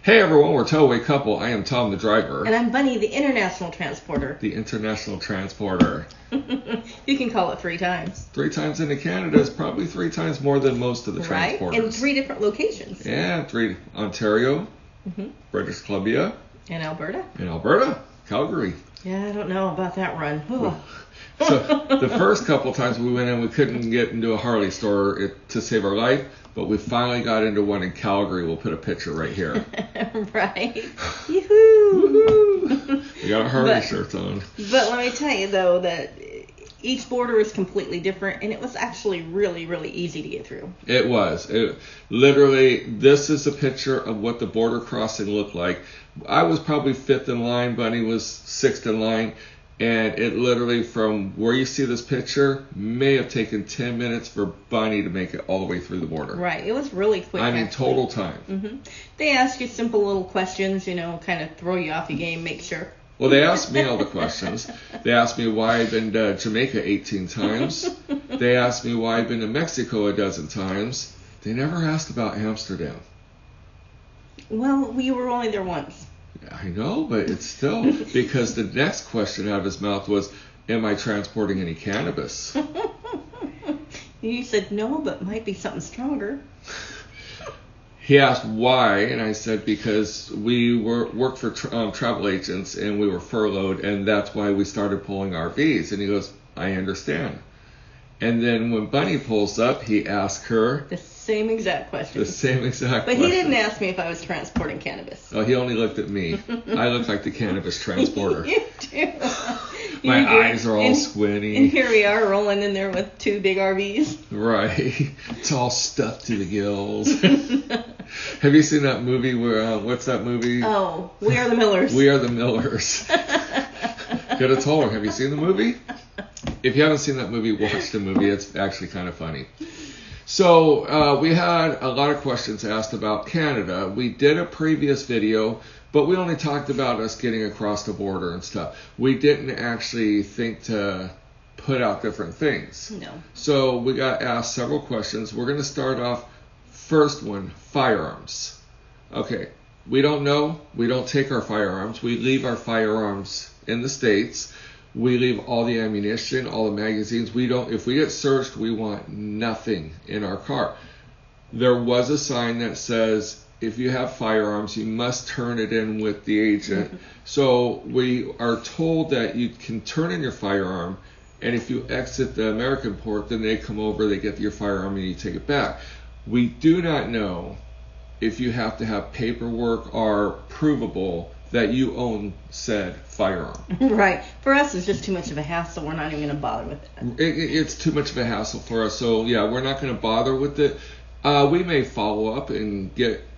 Hey everyone, we're TowawayCouple. I am Tom the driver. And I'm Bunny, the international transporter. The international transporter. You can call it 3 times. 3 times into Canada is probably 3 times more than most of the Right? transporters. In 3 different locations. Yeah, 3. Ontario, British Columbia. And Alberta. And Alberta. Calgary. Yeah, I don't know about that run. So the first couple times we went in, we couldn't get into a Harley store to save our life, but we finally got into one in Calgary. We'll put a picture right here. Right. Yoo-hoo! Woohoo! We got our Harley shirts on. But let me tell you, though, that each border is completely different, and it was actually really, really easy to get through. It was. Literally, this is a picture of what the border crossing looked like. I was probably 5th in line. Bunny was 6th in line. And it literally, from where you see this picture, may have taken 10 minutes for Bunny to make it all the way through the border. Right. It was really quick. I mean, total time. They ask you simple little questions, kind of throw you off your game, make sure. Well, they asked me all the questions. They asked me why I've been to Jamaica 18 times. They asked me why I've been to Mexico a dozen times. They never asked about Amsterdam. Well, we were only there once. I know, but it's still, because the next question out of his mouth was, am I transporting any cannabis? You said no, but might be something stronger. He asked why, and I said because we worked for travel agents and we were furloughed, and that's why we started pulling RVs. And he goes, I understand. And then when Bunny pulls up, he asks her the same exact question. The same exact but question. He didn't ask me if I was transporting cannabis. Oh, he only looked at me. I look like the cannabis transporter. You do. My eyes are all squinty. And here we are rolling in there with 2 big RVs. Right. It's all stuffed to the gills. Have you seen that movie where, what's that movie? Oh, We Are the Millers. We Are the Millers. Could have told her, have you seen the movie? If you haven't seen that movie, watch the movie. It's actually kind of funny. So we had a lot of questions asked about Canada. We did a previous video, but we only talked about us getting across the border and stuff. We didn't actually think to put out different things. No. So we got asked several questions. We're going to start off, first one, firearms. Okay, we don't know. We don't take our firearms. We leave our firearms in the States. We leave all the ammunition, all the magazines. We don't. If we get searched, we want nothing in our car. There was a sign that says, if you have firearms, you must turn it in with the agent. So we are told that you can turn in your firearm, and if you exit the American port, then they come over, they get your firearm, and you take it back. We do not know if you have to have paperwork or provable that you own said firearm. Right. For us, it's just too much of a hassle. We're not even going to bother with it. It's too much of a hassle for us. So, yeah, we're not going to bother with it. We may follow up and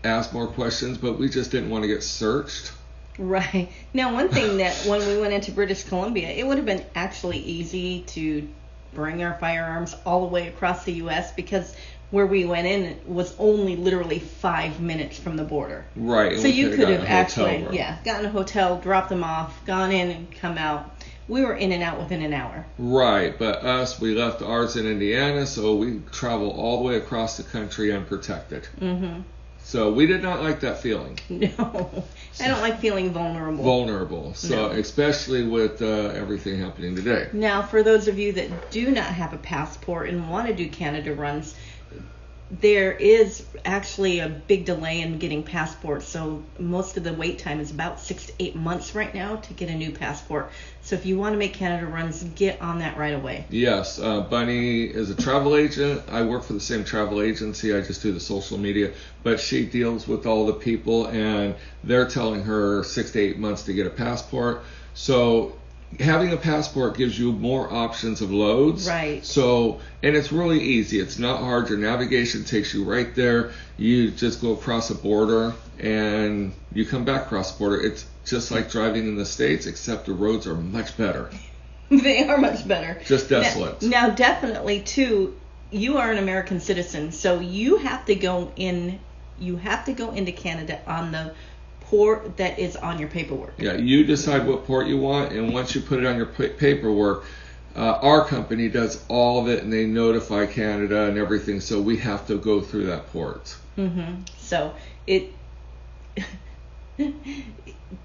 ask more questions, but we just didn't want to get searched. Right. Now, one thing that when we went into British Columbia, it would have been actually easy to bring our firearms all the way across the U.S. because where we went in was only literally 5 minutes from the border. Right. So you could have actually, gotten a hotel, dropped them off, gone in and come out. We were in and out within an hour. Right, but us, we left ours in Indiana, so we travel all the way across the country unprotected. So we did not like that feeling. No, I don't like feeling vulnerable. So especially with everything happening today. Now, for those of you that do not have a passport and want to do Canada runs, there is actually a big delay in getting passports. So most of the wait time is about 6 to 8 months right now to get a new passport. So if you want to make Canada runs, get on that right away. Yes, Bunny is a travel agent. I work for the same travel agency. I just do the social media. But she deals with all the people, and they're telling her 6 to 8 months to get a passport. So having a passport gives you more options of loads. Right. So, and it's really easy. It's not hard. Your navigation takes you right there. You just go across the border and you come back across the border. It's just like driving in the States, except the roads are much better. They are much better. Just desolate. Now, definitely, too, you are an American citizen, so you have to go in. You have to go into Canada on the port that is on your paperwork. Yeah, you decide what port you want, and once you put it on your paperwork, our company does all of it, and they notify Canada and everything, so we have to go through that port. So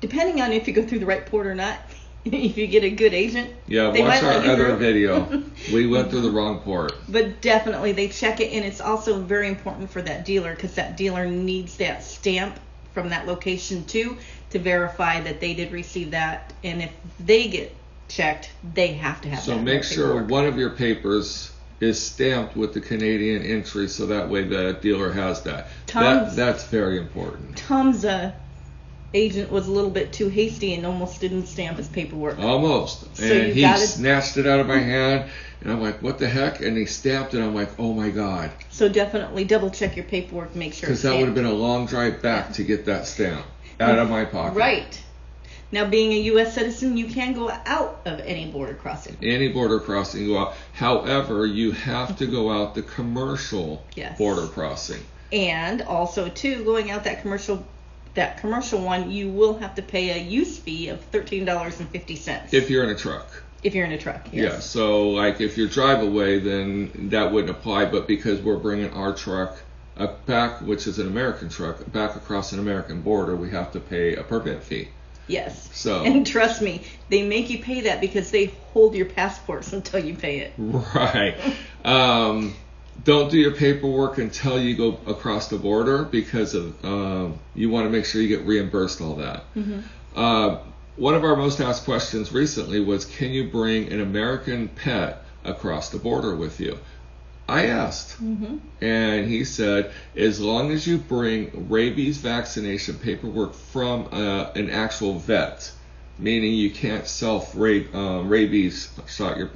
Depending on if you go through the right port or not, if you get a good agent, Yeah, they watch might let our you other through. video. We went through the wrong port. But definitely they check it, and it's also very important for that dealer, because that dealer needs that stamp from that location too, to verify that they did receive that. And if they get checked, they have to have that. So make sure one of your papers is stamped with the Canadian entry, so that way the dealer has that. That's very important. Tom's agent was a little bit too hasty and almost didn't stamp his paperwork. Almost. So And you he gotta- snatched it out of my hand, and I'm like, what the heck? And he stamped it. I'm like, oh my God. So definitely double check your paperwork, make sure Because it's that would have stamped. been a long drive back to get that stamp out of my pocket. Right. Now, being a U.S. citizen, you can go out of any border crossing. Any border crossing go out. However, you have to go out the commercial Yes. border crossing. And also, too, going out that commercial one, you will have to pay a use fee of $13.50. If you're in a truck. If you're in a truck, yes. Yeah, so like if you're driveaway, then that wouldn't apply. But because we're bringing our truck back, which is an American truck, back across an American border, we have to pay a permit fee. Yes. So. And trust me, they make you pay that because they hold your passports until you pay it. Right. Don't do your paperwork until you go across the border, because of you want to make sure you get reimbursed all that. Mm-hmm. One of our most asked questions recently was, can you bring an American pet across the border with you? I asked, and he said, as long as you bring rabies vaccination paperwork from an actual vet, meaning you can't rabies shot your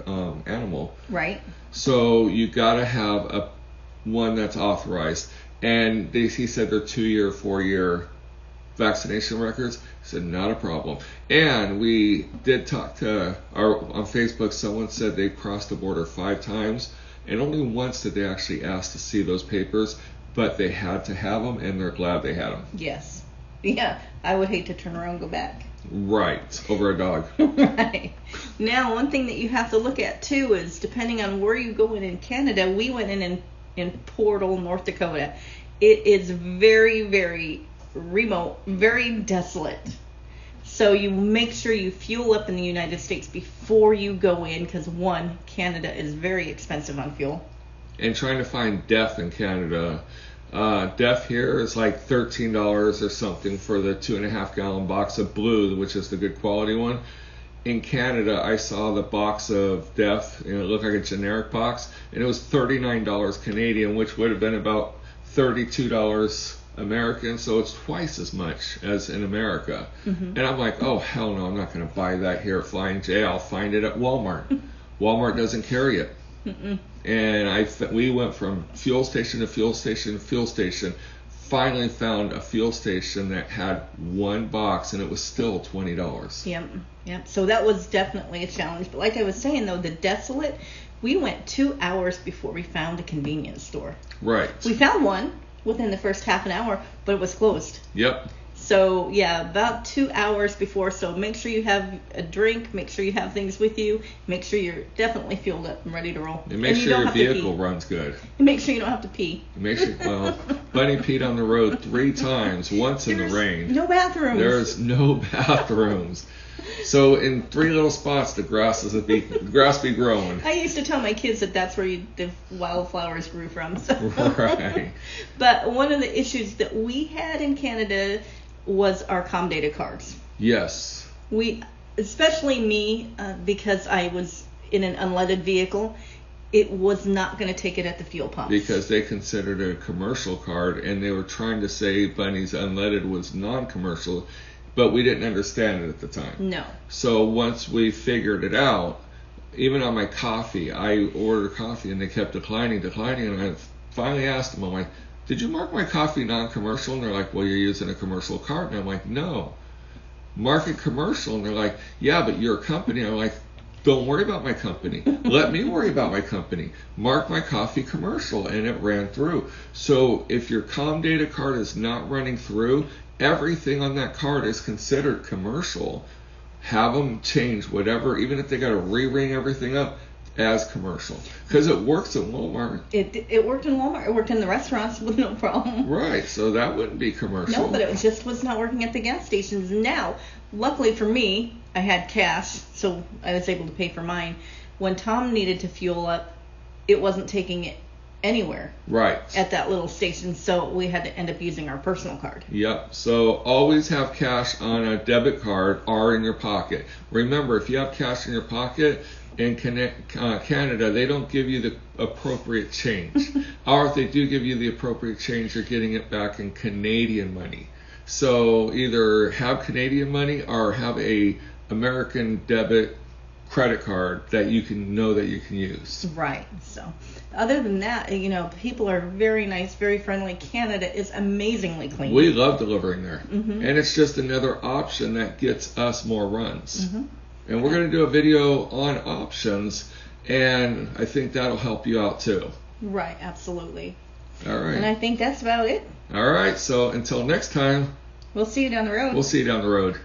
animal. Right. So you gotta have one that's authorized. And he said they're 2-year, 4-year vaccination records. He said not a problem. And we did talk to on Facebook. Someone said they crossed the border 5 times, and only once did they actually ask to see those papers. But they had to have them, and they're glad they had them. Yes. Yeah. I would hate to turn around and go back. Right, over a dog. Right. Now, one thing that you have to look at too is, depending on where you go in Canada, we went in Portal, North Dakota. It is very, very remote, very desolate. So you make sure you fuel up in the United States before you go in, because one, Canada is very expensive on fuel. And trying to find DEF in Canada. DEF here is like $13 or something for the 2.5 gallon box of blue, which is the good quality one. In Canada, I saw the box of DEF, and it looked like a generic box, and it was $39 Canadian, which would have been about $32 American, so it's twice as much as in America. And I'm like, oh hell no, I'm not going to buy that here at Flying J. I'll find it at Walmart. Walmart doesn't carry it. And we went from fuel station to fuel station to fuel station. Finally found a fuel station that had one box, and it was still $20. Yep. So that was definitely a challenge. But like I was saying, though, the desolate, we went 2 hours before we found a convenience store. Right. We found one within the first half an hour, but it was closed. Yep. So yeah, about 2 hours before. So make sure you have a drink, make sure you have things with you, make sure you're definitely fueled up and ready to roll. And make sure your vehicle runs good. And make sure you don't have to pee. Make sure, well, Bunny peed on the road 3 times, once in the rain. No bathrooms. There's no bathrooms. So in 3 little spots, the grass be growing. I used to tell my kids that that's where the wildflowers grew from. So. Right. But one of the issues that we had in Canada was our COM data cards. Yes. Especially me, because I was in an unleaded vehicle, it was not going to take it at the fuel pumps. Because they considered it a commercial card, and they were trying to say Bunny's unleaded was non-commercial, but we didn't understand it at the time. No. So once we figured it out, even on my coffee, I ordered coffee, and they kept declining, and I finally asked them, I'm like, did you mark my coffee non-commercial? And they're like, well, you're using a commercial card. And I'm like, no. Mark it commercial. And they're like, yeah, but you're a company. I'm like, don't worry about my company. Let me worry about my company. Mark my coffee commercial. And it ran through. So if your COM data card is not running through, everything on that card is considered commercial. Have them change whatever, even if they got to re-ring everything up, as commercial because it works in Walmart. It worked in Walmart. It worked in the restaurants with no problem. Right, so that wouldn't be commercial. No, but it just was not working at the gas stations. Now, luckily for me, I had cash, so I was able to pay for mine. When Tom needed to fuel up, it wasn't taking it anywhere. Right. At that little station, so we had to end up using our personal card. Yep. So always have cash on a debit card or in your pocket. Remember, if you have cash in your pocket, in Canada, they don't give you the appropriate change. Or if they do give you the appropriate change, you're getting it back in Canadian money. So either have Canadian money or have a American debit credit card that you can know that you can use. Right. So other than that, people are very nice, very friendly. Canada is amazingly clean. We love delivering there. Mm-hmm. And it's just another option that gets us more runs. Mm-hmm. And we're going to do a video on options, and I think that'll help you out too. Right, absolutely. All right. And I think that's about it. All right, so until next time. We'll see you down the road. We'll see you down the road.